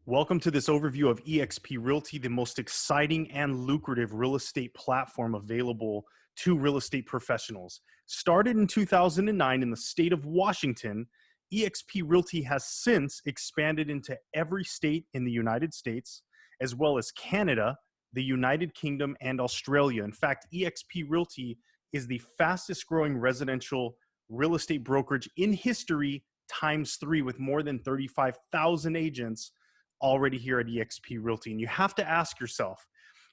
Welcome to this overview of EXP Realty, the most exciting and lucrative real estate platform available to real estate professionals. Started in 2009 in the state of Washington, EXP Realty has since expanded into every state in the United States, as well as Canada, the United Kingdom, and Australia. In fact, EXP Realty is the fastest growing residential real estate brokerage in history times three, with more than 35,000 agents already here at EXP Realty. And you have to ask yourself,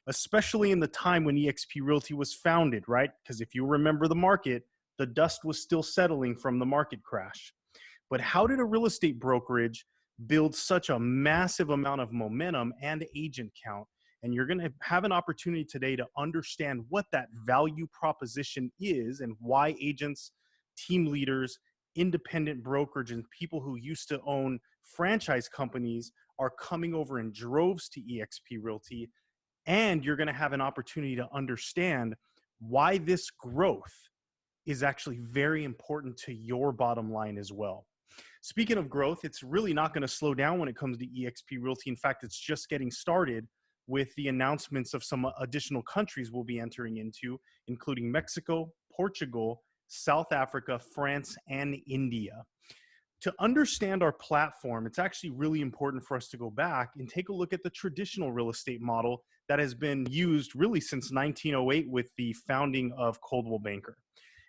especially in the time when EXP Realty was founded, right? Because if you remember the market, the dust was still settling from the market crash. But how did a real estate brokerage build such a massive amount of momentum and agent count? And you're going to have an opportunity today to understand what that value proposition is and why agents, team leaders, independent brokerage, and people who used to own franchise companies are coming over in droves to EXP Realty. And you're going to have an opportunity to understand why this growth is actually very important to your bottom line as well. Speaking of growth, it's really not going to slow down when it comes to EXP Realty. In fact, it's just getting started with the announcements of some additional countries we'll be entering into, including Mexico, Portugal, South Africa, France, and India. To understand our platform, it's actually really important for us to go back and take a look at the traditional real estate model that has been used really since 1908 with the founding of Coldwell Banker.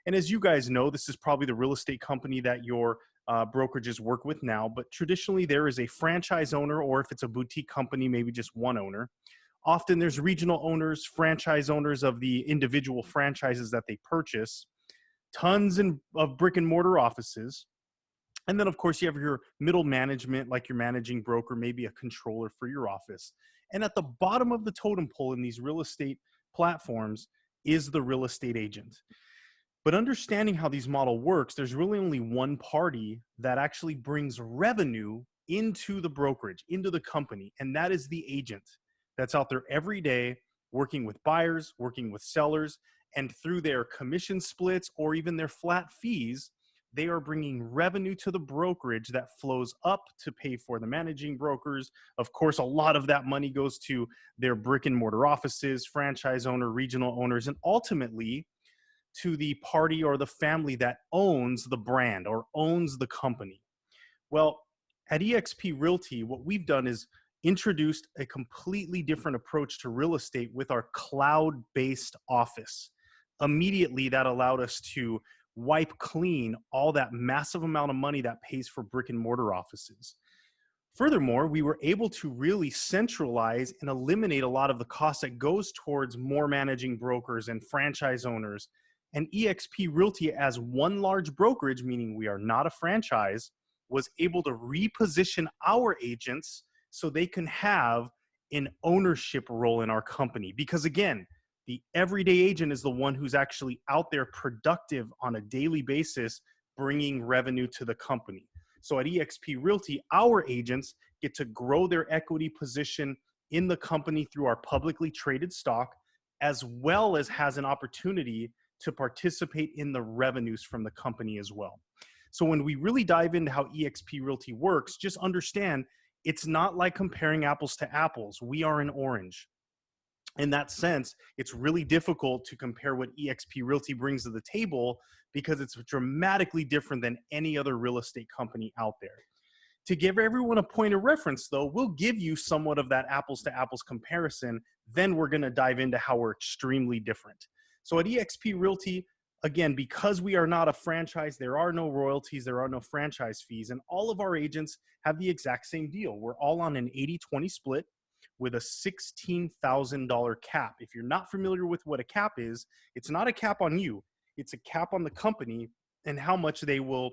And as you guys know, this is probably the real estate company that your brokerages work with now, but traditionally there is a franchise owner, or if it's a boutique company, maybe just one owner. Often there's regional owners, franchise owners of the individual franchises that they purchase, tons of brick and mortar offices. And then, of course, you have your middle management, like your managing broker, maybe a controller for your office. And at the bottom of the totem pole in these real estate platforms is the real estate agent. But understanding how these model works, there's really only one party that actually brings revenue into the brokerage, into the company, and that is the agent that's out there every day working with buyers, working with sellers, and through their commission splits or even their flat fees, they are bringing revenue to the brokerage that flows up to pay for the managing brokers. Of course, a lot of that money goes to their brick and mortar offices, franchise owner, regional owners, and ultimately to the party or the family that owns the brand or owns the company. Well, at EXP Realty, what we've done is introduced a completely different approach to real estate with our cloud-based office. Immediately, that allowed us to wipe clean all that massive amount of money that pays for brick and mortar offices. Furthermore, we were able to really centralize and eliminate a lot of the costs that goes towards more managing brokers and franchise owners. And EXP Realty, as one large brokerage, meaning we are not a franchise, was able to reposition our agents so they can have an ownership role in our company. Because again, the everyday agent is the one who's actually out there productive on a daily basis, bringing revenue to the company. So at EXP Realty, our agents get to grow their equity position in the company through our publicly traded stock, as well as has an opportunity to participate in the revenues from the company as well. So when we really dive into how EXP Realty works, just understand it's not like comparing apples to apples. We are an orange. In that sense, it's really difficult to compare what EXP Realty brings to the table because it's dramatically different than any other real estate company out there. To give everyone a point of reference, though, we'll give you somewhat of that apples to apples comparison. Then we're going to dive into how we're extremely different. So at EXP Realty, again, because we are not a franchise, there are no royalties, there are no franchise fees, and all of our agents have the exact same deal. We're all on an 80-20 split with a $16,000 cap. If you're not familiar with what a cap is, it's not a cap on you, it's a cap on the company and how much they will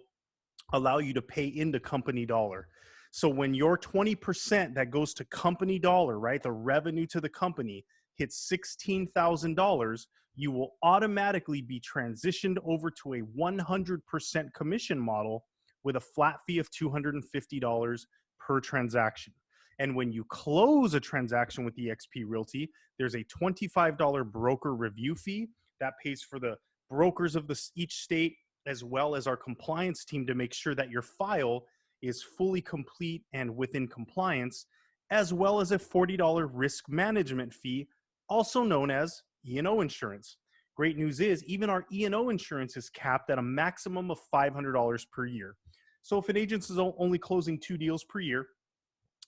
allow you to pay into company dollar. So when your 20% that goes to company dollar, right, the revenue to the company hits $16,000, you will automatically be transitioned over to a 100% commission model with a flat fee of $250 per transaction. And when you close a transaction with EXP Realty, there's a $25 broker review fee that pays for the brokers of each state, as well as our compliance team, to make sure that your file is fully complete and within compliance. as well as a $40 risk management fee, also known as E&O insurance. Great news is even our E&O insurance is capped at a maximum of $500 per year. So if an agent is only closing 2 deals per year,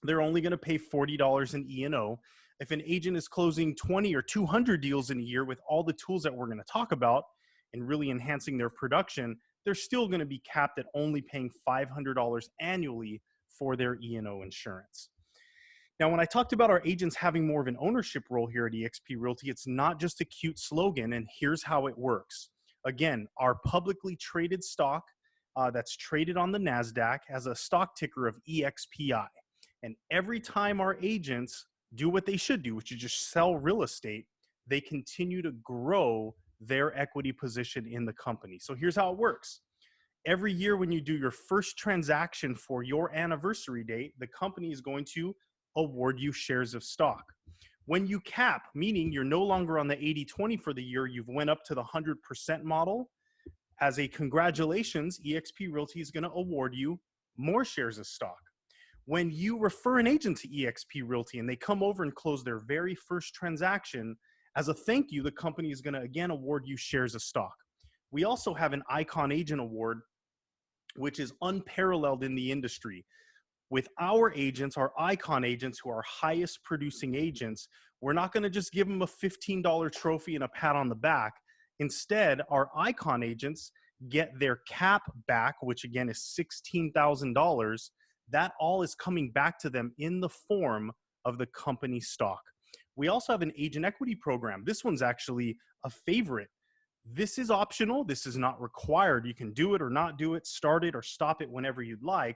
they're only going to pay $40 in E&O. If an agent is closing 20 or 200 deals in a year with all the tools that we're going to talk about and really enhancing their production, they're still going to be capped at only paying $500 annually for their E&O insurance. Now, when I talked about our agents having more of an ownership role here at EXP Realty, it's not just a cute slogan, and here's how it works. Again, our publicly traded stock that's traded on the NASDAQ has a stock ticker of EXPI. And every time our agents do what they should do, which is just sell real estate, they continue to grow their equity position in the company. So here's how it works. Every year when you do your first transaction for your anniversary date, the company is going to award you shares of stock. When you cap, meaning you're no longer on the 80-20 for the year, you've went up to the 100% model, as a congratulations, EXP Realty is going to award you more shares of stock. When you refer an agent to EXP Realty and they come over and close their very first transaction, as a thank you, the company is going to again award you shares of stock. We also have an Icon Agent Award, which is unparalleled in the industry. With our agents, our Icon agents, who are highest producing agents, we're not going to just give them a $15 trophy and a pat on the back. Instead, our Icon agents get their cap back, which again is $16,000. That all is coming back to them in the form of the company stock. We also have an agent equity program. This one's actually a favorite. This is optional. This is not required. You can do it or not do it, start it or stop it whenever you'd like.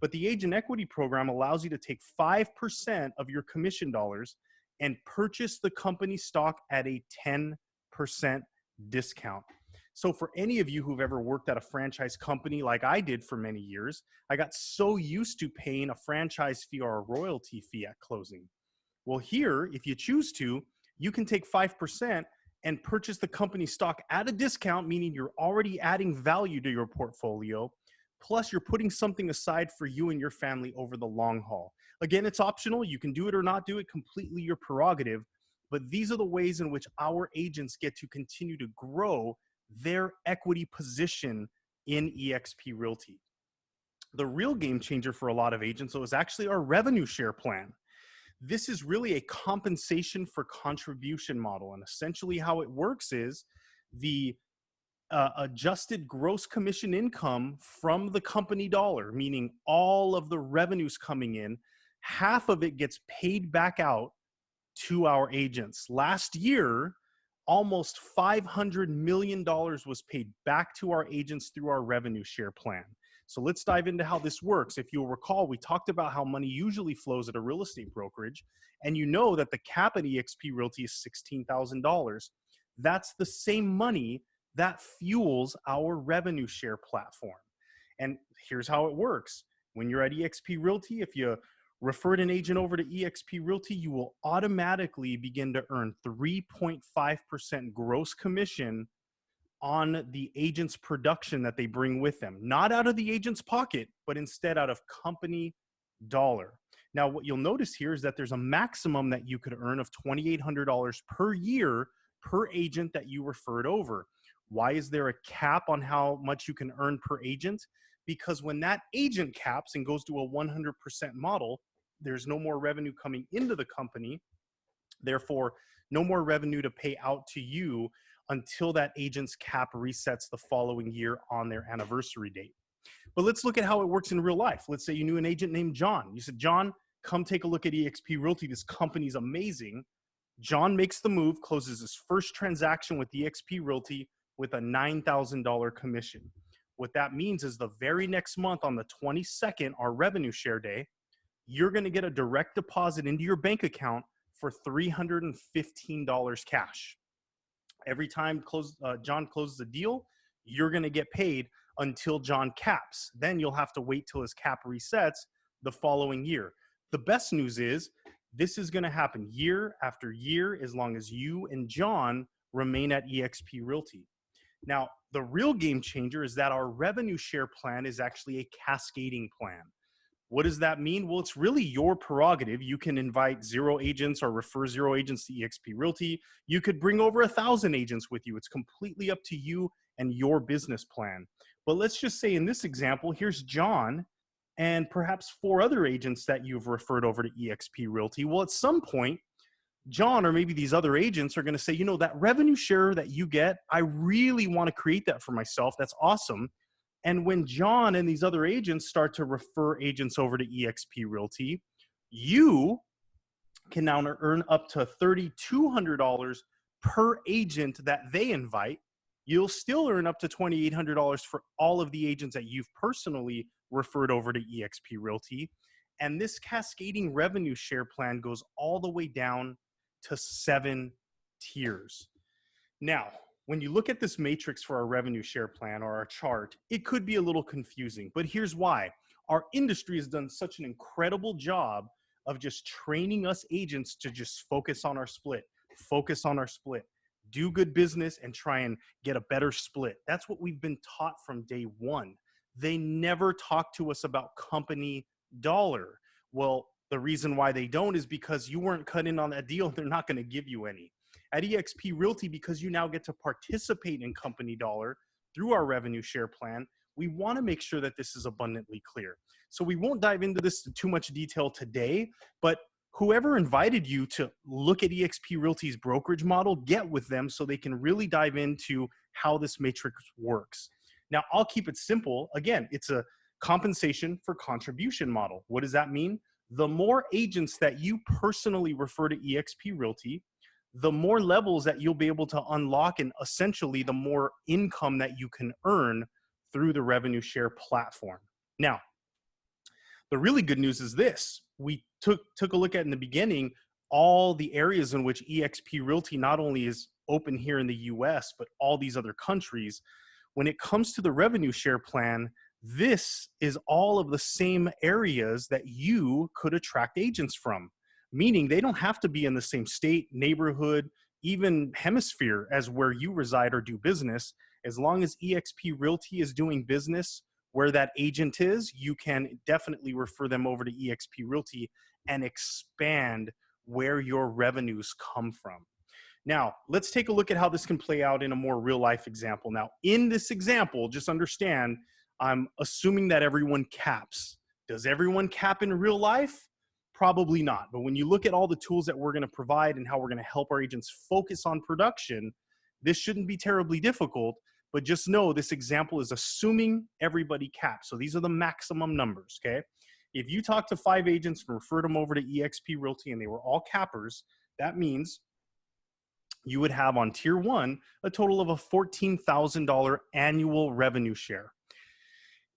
But the agent equity program allows you to take 5% of your commission dollars and purchase the company stock at a 10% discount. So for any of you who've ever worked at a franchise company like I did for many years, I got so used to paying a franchise fee or a royalty fee at closing. Well, here, if you choose to, you can take 5% and purchase the company stock at a discount, meaning you're already adding value to your portfolio. Plus, you're putting something aside for you and your family over the long haul. Again, it's optional. You can do it or not do it, completely your prerogative. But these are the ways in which our agents get to continue to grow their equity position in EXP Realty. The real game changer for a lot of agents, though, is actually our revenue share plan. This is really a compensation for contribution model. And essentially how it works is the adjusted gross commission income from the company dollar, meaning all of the revenues coming in, half of it gets paid back out to our agents. Last year, almost $500 million was paid back to our agents through our revenue share plan. So let's dive into how this works. If you'll recall, we talked about how money usually flows at a real estate brokerage, and you know that the cap at EXP Realty is $16,000. That's the same money that fuels our revenue share platform. And here's how it works. When you're at EXP Realty, if you referred an agent over to EXP Realty, you will automatically begin to earn 3.5% gross commission on the agent's production that they bring with them. Not out of the agent's pocket, but instead out of company dollar. Now, what you'll notice here is that there's a maximum that you could earn of $2,800 per year per agent that you referred over. Why is there a cap on how much you can earn per agent? Because when that agent caps and goes to a 100% model, there's no more revenue coming into the company. Therefore, no more revenue to pay out to you until that agent's cap resets the following year on their anniversary date. But let's look at how it works in real life. Let's say you knew an agent named John. You said, John, come take a look at EXP Realty. This company's amazing. John makes the move, closes his first transaction with EXP Realty with a $9,000 commission. What that means is the very next month on the 22nd, our revenue share day, you're going to get a direct deposit into your bank account for $315 cash. Every time John closes a deal, you're going to get paid until John caps. Then you'll have to wait till his cap resets the following year. The best news is this is going to happen year after year as long as you and John remain at EXP Realty. Now, the real game changer is that our revenue share plan is actually a cascading plan. What does that mean? Well, it's really your prerogative. You can invite 0 agents or refer 0 agents to EXP Realty. You could bring over 1,000 agents with you. It's completely up to you and your business plan. But let's just say in this example, here's John and perhaps 4 other agents that you've referred over to EXP Realty. Well, at some point, John or maybe these other agents are going to say, you know, that revenue share that you get, I really want to create that for myself. That's awesome. And when John and these other agents start to refer agents over to EXP Realty, you can now earn up to $3,200 per agent that they invite. You'll still earn up to $2,800 for all of the agents that you've personally referred over to EXP Realty. And this cascading revenue share plan goes all the way down to 7 tiers. Now, when you look at this matrix for our revenue share plan or our chart, it could be a little confusing, but here's why. Our industry has done such an incredible job of just training us agents to just focus on our split, do good business and try and get a better split. That's what we've been taught from day one. They never talk to us about company dollar. Well, the reason why they don't is because you weren't cut in on that deal. They're not going to give you any. At EXP Realty, because you now get to participate in company dollar through our revenue share plan, we want to make sure that this is abundantly clear. So we won't dive into this in too much detail today, but whoever invited you to look at EXP Realty's brokerage model, get with them so they can really dive into how this matrix works. Now, I'll keep it simple. Again, it's a compensation for contribution model. What does that mean? The more agents that you personally refer to EXP Realty, the more levels that you'll be able to unlock and essentially the more income that you can earn through the revenue share platform. Now, the really good news is this. We took a look at in the beginning all the areas in which EXP Realty not only is open here in the US, but all these other countries. When it comes to the revenue share plan, this is all of the same areas that you could attract agents from. Meaning they don't have to be in the same state, neighborhood, even hemisphere as where you reside or do business. As long as EXP Realty is doing business where that agent is, you can definitely refer them over to EXP Realty and expand where your revenues come from. Now, let's take a look at how this can play out in a more real life example. Now, in this example, just understand, I'm assuming that everyone caps. Does everyone cap in real life? Probably not. But when you look at all the tools that we're going to provide and how we're going to help our agents focus on production, this shouldn't be terribly difficult. But just know this example is assuming everybody caps. So these are the maximum numbers, okay? If you talk to 5 agents and referred them over to EXP Realty and they were all cappers, that means you would have on tier 1 a total of a $14,000 annual revenue share.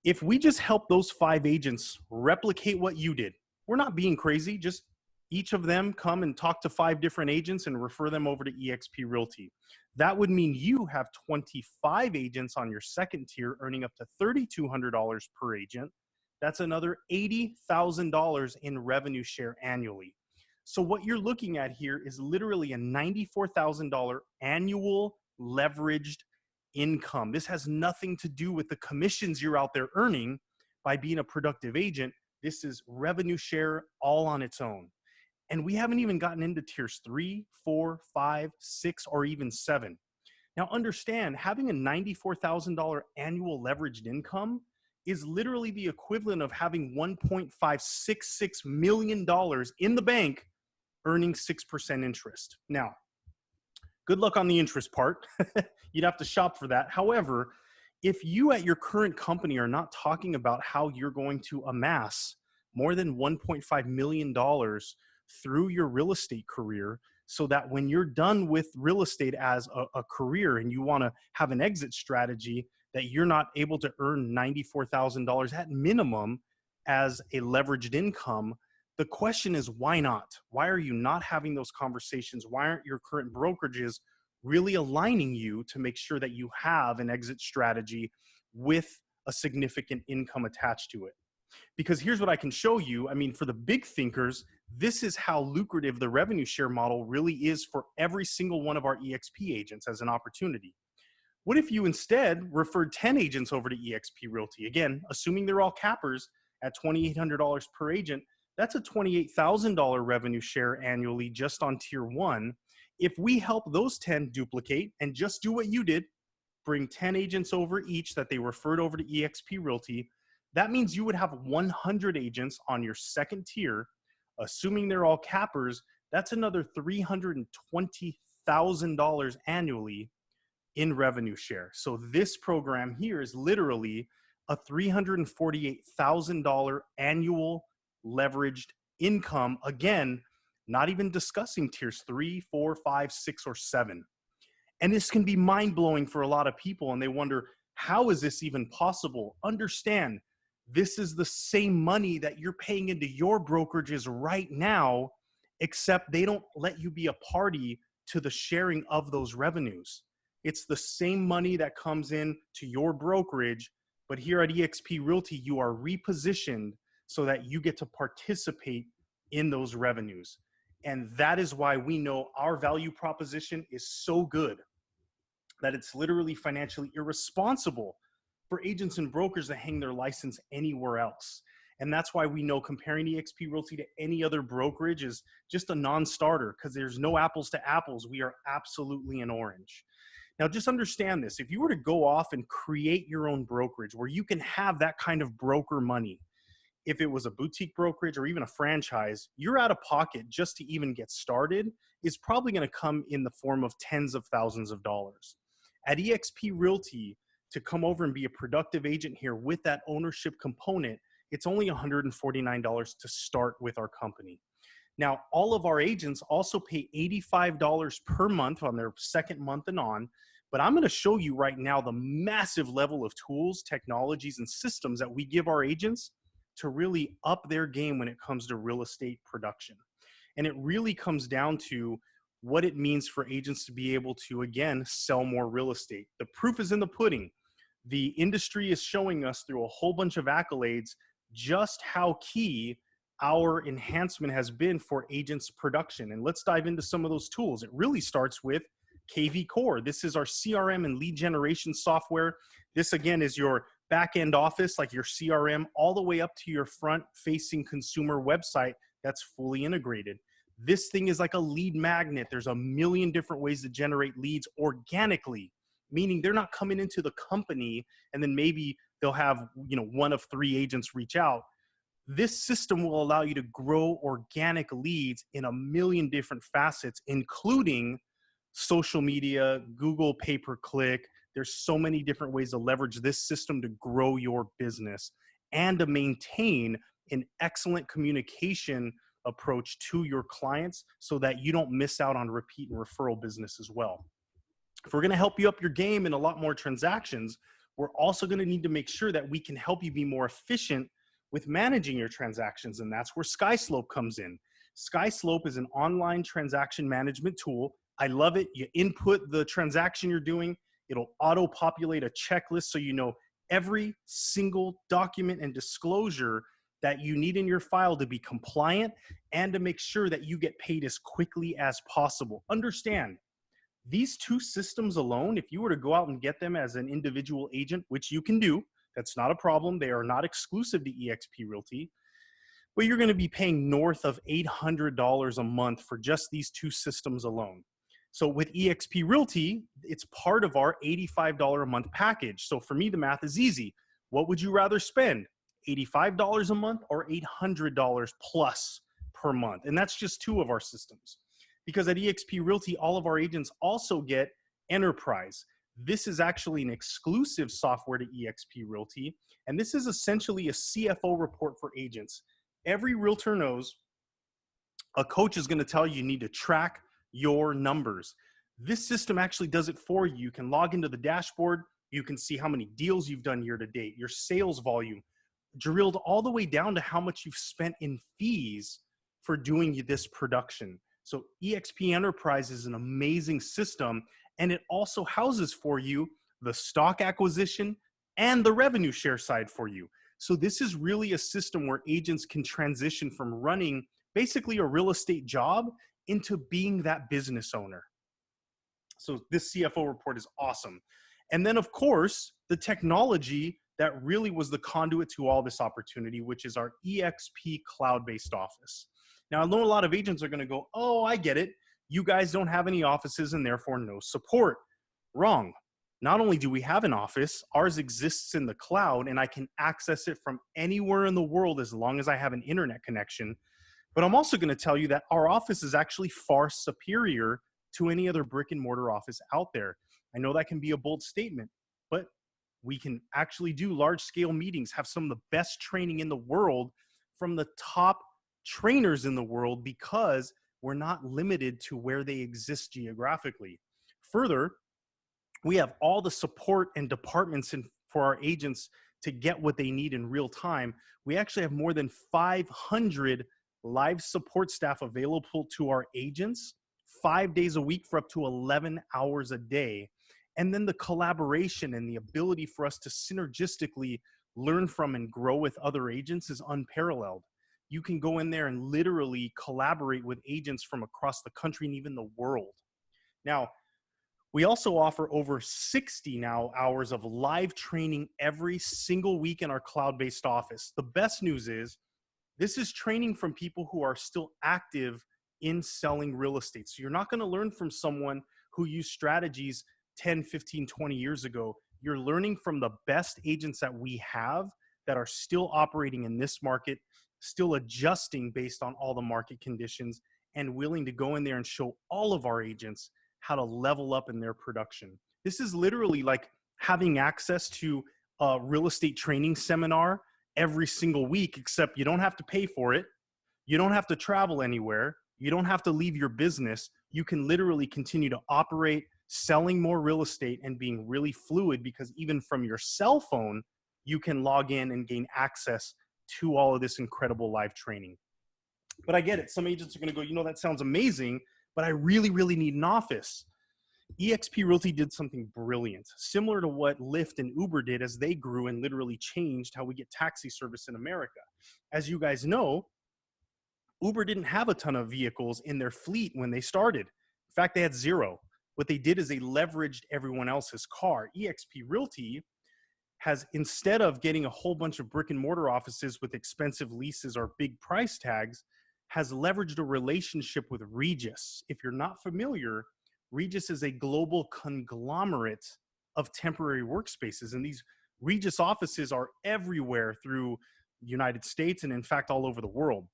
If we just help those 5 agents replicate what you did, we're not being crazy, just each of them come and talk to 5 different agents and refer them over to EXP Realty. That would mean you have 25 agents on your second tier earning up to $3,200 per agent. That's another $80,000 in revenue share annually. So what you're looking at here is literally a $94,000 annual leveraged income. This has nothing to do with the commissions you're out there earning by being a productive agent. This is revenue share all on its own. And we haven't even gotten into tiers 3, 4, 5, 6, or even 7. Now understand, having a $94,000 annual leveraged income is literally the equivalent of having $1.566 million in the bank earning 6% interest. Now, good luck on the interest part. You'd have to shop for that. However, if you at your current company are not talking about how you're going to amass more than $1.5 million through your real estate career, so that when you're done with real estate as a career and you want to have an exit strategy, that you're not able to earn $94,000 at minimum as a leveraged income, the question is, why not? Why are you not having those conversations? Why aren't your current brokerages really aligning you to make sure that you have an exit strategy with a significant income attached to it? Because here's what I can show you. I mean, for the big thinkers, this is how lucrative the revenue share model really is for every single one of our EXP agents as an opportunity. What if you instead referred 10 agents over to EXP Realty? Again, assuming they're all cappers, at $2,800 per agent, that's a $28,000 revenue share annually just on tier one. If we help those 10 duplicate and just do what you did, bring 10 agents over each that they referred over to EXP Realty, that means you would have 100 agents on your second tier. Assuming they're all cappers, that's another $320,000 annually in revenue share. So this program here is literally a $348,000 annual leveraged income. Again, not even discussing tiers 3, 4, 5, 6, or 7. And this can be mind-blowing for a lot of people, and they wonder, how is this even possible? Understand, this is the same money that you're paying into your brokerages right now, except they don't let you be a party to the sharing of those revenues. It's the same money that comes in to your brokerage, but here at EXP Realty, you are repositioned so that you get to participate in those revenues. And that is why we know our value proposition is so good that it's literally financially irresponsible for agents and brokers to hang their license anywhere else. And that's why we know comparing EXP Realty to any other brokerage is just a non-starter, because there's no apples to apples. We are absolutely an orange. Now, just understand this. If you were to go off and create your own brokerage where you can have that kind of broker money, if it was a boutique brokerage or even a franchise, your out of pocket just to even get started is probably going to come in the form of tens of thousands of dollars. At EXP Realty, to come over and be a productive agent here with that ownership component, it's only $149 to start with our company. Now, all of our agents also pay $85 per month on their second month and on, but I'm going to show you right now the massive level of tools, technologies, and systems that we give our agents to really up their game when it comes to real estate production. And it really comes down to what it means for agents to be able to, again, sell more real estate. The proof is in the pudding. The industry is showing us through a whole bunch of accolades just how key our enhancement has been for agents' production. And let's dive into some of those tools. It really starts with KV Core. This is our CRM and lead generation software. This, again, is your back-end office, like your CRM, all the way up to your front-facing consumer website that's fully integrated. This thing is like a lead magnet. There's a million different ways to generate leads organically, meaning they're not coming into the company and then maybe they'll have, one of 3 agents reach out. This system will allow you to grow organic leads in a million different facets, including social media, Google pay-per-click. There's so many different ways to leverage this system to grow your business and to maintain an excellent communication approach to your clients so that you don't miss out on repeat and referral business as well. If we're going to help you up your game in a lot more transactions, we're also going to need to make sure that we can help you be more efficient with managing your transactions, and that's where SkySlope comes in. SkySlope is an online transaction management tool. I love it. You input the transaction you're doing, it'll auto-populate a checklist so you know every single document and disclosure that you need in your file to be compliant and to make sure that you get paid as quickly as possible. Understand, these 2 systems alone, if you were to go out and get them as an individual agent, which you can do, that's not a problem. They are not exclusive to EXP Realty, but you're going to be paying north of $800 a month for just these 2 systems alone. So with EXP Realty, it's part of our $85 a month package. So for me, the math is easy. What would you rather spend? $85 a month or $800 plus per month? And that's just 2 of our systems. Because at EXP Realty, all of our agents also get Enterprise. This is actually an exclusive software to EXP Realty, and this is essentially a CFO report for agents. Every realtor knows a coach is going to tell you need to track your numbers. This system actually does it for you. You can log into the dashboard. You can see how many deals you've done year to date, your sales volume, drilled all the way down to how much you've spent in fees for doing this production. So EXP Enterprise is an amazing system, and it also houses for you the stock acquisition and the revenue share side for you. So this is really a system where agents can transition from running basically a real estate job into being that business owner. So this CFO report is awesome. And then, of course, the technology that really was the conduit to all this opportunity, which is our EXP cloud-based office. Now, I know a lot of agents are going to go, oh, I get it. You guys don't have any offices and therefore no support. Wrong. Not only do we have an office, ours exists in the cloud and I can access it from anywhere in the world as long as I have an internet connection. But I'm also going to tell you that our office is actually far superior to any other brick and mortar office out there. I know that can be a bold statement, but we can actually do large scale meetings, have some of the best training in the world from the top trainers in the world because we're not limited to where they exist geographically. Further, we have all the support and departments for our agents to get what they need in real time. We actually have more than 500 live support staff available to our agents 5 days a week for up to 11 hours a day. And then the collaboration and the ability for us to synergistically learn from and grow with other agents is unparalleled. You can go in there and literally collaborate with agents from across the country and even the world. Now, we also offer over 60 now hours of live training every single week in our cloud-based office. The best news is this is training from people who are still active in selling real estate. So you're not going to learn from someone who used strategies 10, 15, 20 years ago. You're learning from the best agents that we have that are still operating in this market, still adjusting based on all the market conditions, and willing to go in there and show all of our agents how to level up in their production. This is literally like having access to a real estate training seminar every single week, except you don't have to pay for it. You don't have to travel anywhere. You don't have to leave your business. You can literally continue to operate, selling more real estate and being really fluid, because even from your cell phone, you can log in and gain access to all of this incredible live training. But I get it. Some agents are going to go, you know, that sounds amazing, but I really, really need an office. EXP Realty did something brilliant, similar to what Lyft and Uber did as they grew and literally changed how we get taxi service in America. As you guys know, Uber didn't have a ton of vehicles in their fleet when they started. In fact, they had zero. What they did is they leveraged everyone else's car. EXP Realty has, instead of getting a whole bunch of brick and mortar offices with expensive leases or big price tags, has leveraged a relationship with Regus. If you're not familiar, Regus is a global conglomerate of temporary workspaces. And these Regus offices are everywhere through the United States and in fact, all over the world.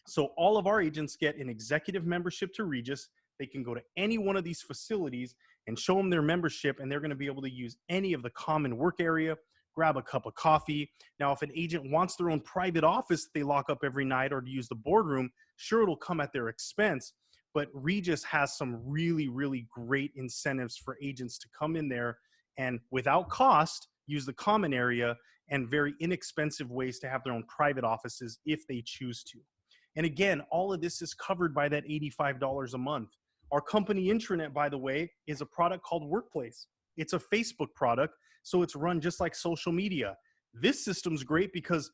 So all of our agents get an executive membership to Regus. They can go to any one of these facilities and show them their membership, and they're going to be able to use any of the common work area, grab a cup of coffee. Now, if an agent wants their own private office they lock up every night, or to use the boardroom, sure, it'll come at their expense. But Regus has some really, really great incentives for agents to come in there and without cost, use the common area, and very inexpensive ways to have their own private offices if they choose to. And again, all of this is covered by that $85 a month. Our company intranet, by the way, is a product called Workplace. It's a Facebook product, so it's run just like social media. This system's great because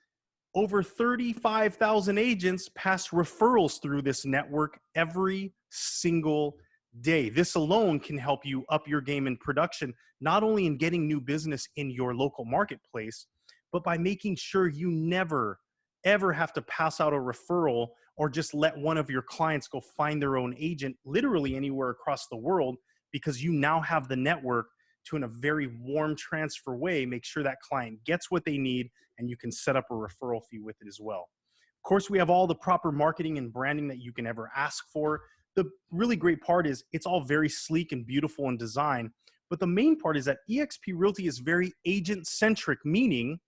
over 35,000 agents pass referrals through this network every single day. This alone can help you up your game in production, not only in getting new business in your local marketplace, but by making sure you never, ever have to pass out a referral or just let one of your clients go find their own agent literally anywhere across the world, because you now have the network to, in a very warm transfer way, make sure that client gets what they need, and you can set up a referral fee with it as well. Of course, we have all the proper marketing and branding that you can ever ask for. The really great part is it's all very sleek and beautiful in design, but the main part is that EXP Realty is very agent-centric, meaning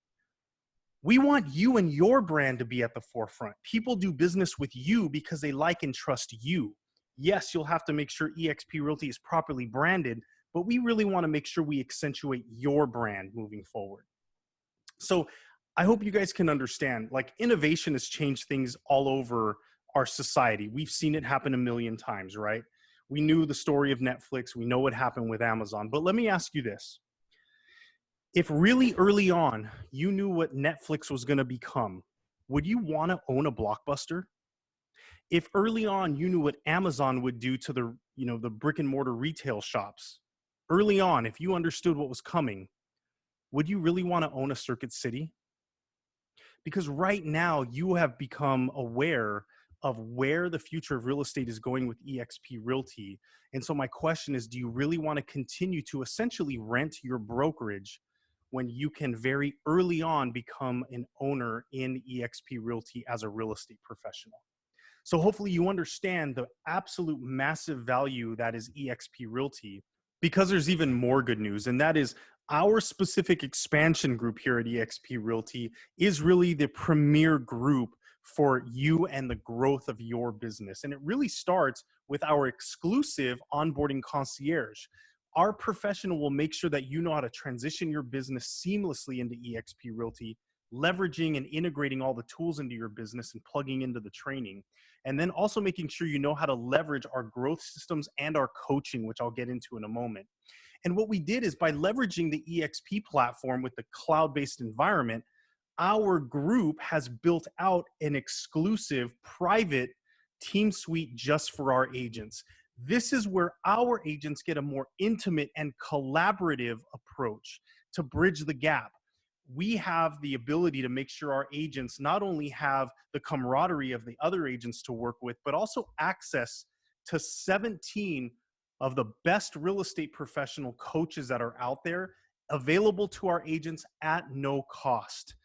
we want you and your brand to be at the forefront. People do business with you because they like and trust you. Yes, you'll have to make sure EXP Realty is properly branded, but we really want to make sure we accentuate your brand moving forward. So I hope you guys can understand, like, innovation has changed things all over our society. We've seen it happen a million times, right? We knew the story of Netflix. We know what happened with Amazon. But let me ask you this. If really early on you knew what Netflix was going to become, would you want to own a Blockbuster? If early on you knew what Amazon would do to the, the brick and mortar retail shops, early on, if you understood what was coming, would you really want to own a circuit city? Because right now you have become aware of where the future of real estate is going with EXP Realty. And so my question is, do you really want to continue to essentially rent your brokerage when you can very early on become an owner in EXP Realty as a real estate professional? So hopefully you understand the absolute massive value that is EXP Realty, because there's even more good news, and that is our specific expansion group here at EXP Realty is really the premier group for you and the growth of your business. And it really starts with our exclusive onboarding concierge. Our professional will make sure that you know how to transition your business seamlessly into EXP Realty, leveraging and integrating all the tools into your business and plugging into the training. And then also making sure you know how to leverage our growth systems and our coaching, which I'll get into in a moment. And what we did is by leveraging the EXP platform with the cloud-based environment, our group has built out an exclusive private team suite just for our agents. This is where our agents get a more intimate and collaborative approach to bridge the gap. We have the ability to make sure our agents not only have the camaraderie of the other agents to work with, but also access to 17 of the best real estate professional coaches that are out there available to our agents at no cost.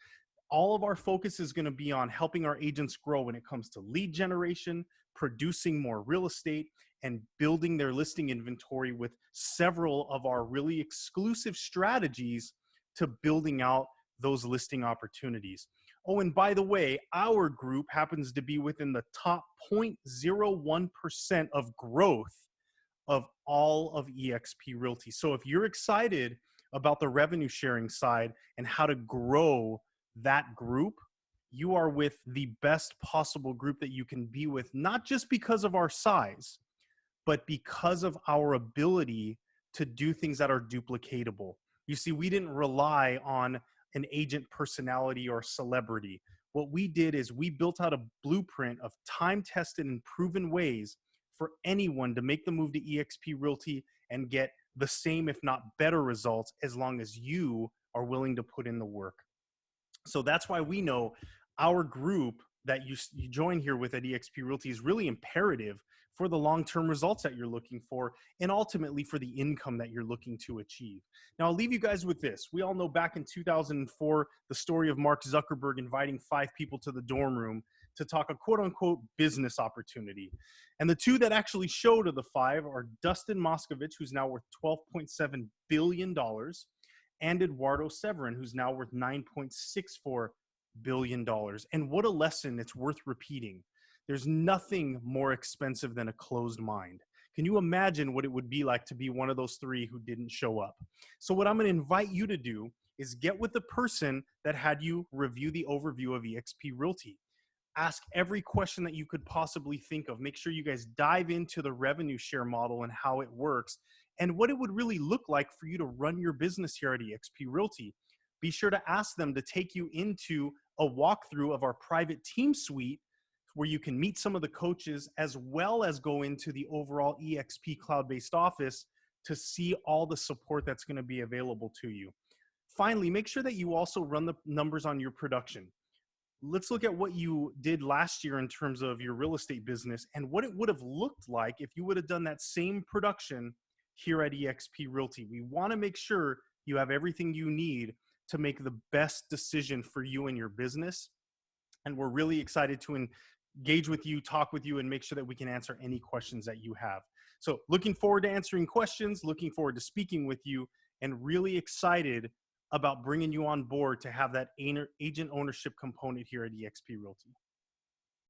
All of our focus is going to be on helping our agents grow when it comes to lead generation, producing more real estate, and building their listing inventory with several of our really exclusive strategies to building out those listing opportunities. Oh, and by the way, our group happens to be within the top 0.01% of growth of all of EXP Realty. So if you're excited about the revenue sharing side and how to grow that group, you are with the best possible group that you can be with, not just because of our size, but because of our ability to do things that are duplicatable. You see, we didn't rely on an agent personality or celebrity. What we did is we built out a blueprint of time-tested and proven ways for anyone to make the move to EXP Realty and get the same, if not better results, as long as you are willing to put in the work. So that's why we know our group that you join here with at EXP Realty is really imperative for the long-term results that you're looking for and ultimately for the income that you're looking to achieve. Now, I'll leave you guys with this. We all know back in 2004, the story of Mark Zuckerberg inviting 5 people to the dorm room to talk a quote-unquote business opportunity. And the 2 that actually showed of the 5 are Dustin Moskovich, who's now worth $12.7 billion, and Eduardo Severin, who's now worth $9.64 billion. And what a lesson, it's worth repeating. There's nothing more expensive than a closed mind. Can you imagine what it would be like to be one of those 3 who didn't show up? So what I'm going to invite you to do is get with the person that had you review the overview of EXP Realty. Ask every question that you could possibly think of. Make sure you guys dive into the revenue share model and how it works and what it would really look like for you to run your business here at EXP Realty. Be sure to ask them to take you into a walkthrough of our private team suite where you can meet some of the coaches as well as go into the overall EXP cloud-based office to see all the support that's going to be available to you. Finally, make sure that you also run the numbers on your production. Let's look at what you did last year in terms of your real estate business and what it would have looked like if you would have done that same production here at EXP Realty. We want to make sure you have everything you need to make the best decision for you and your business. And we're really excited to engage with you, talk with you, and make sure that we can answer any questions that you have. So looking forward to answering questions, looking forward to speaking with you, and really excited about bringing you on board to have that agent ownership component here at EXP Realty.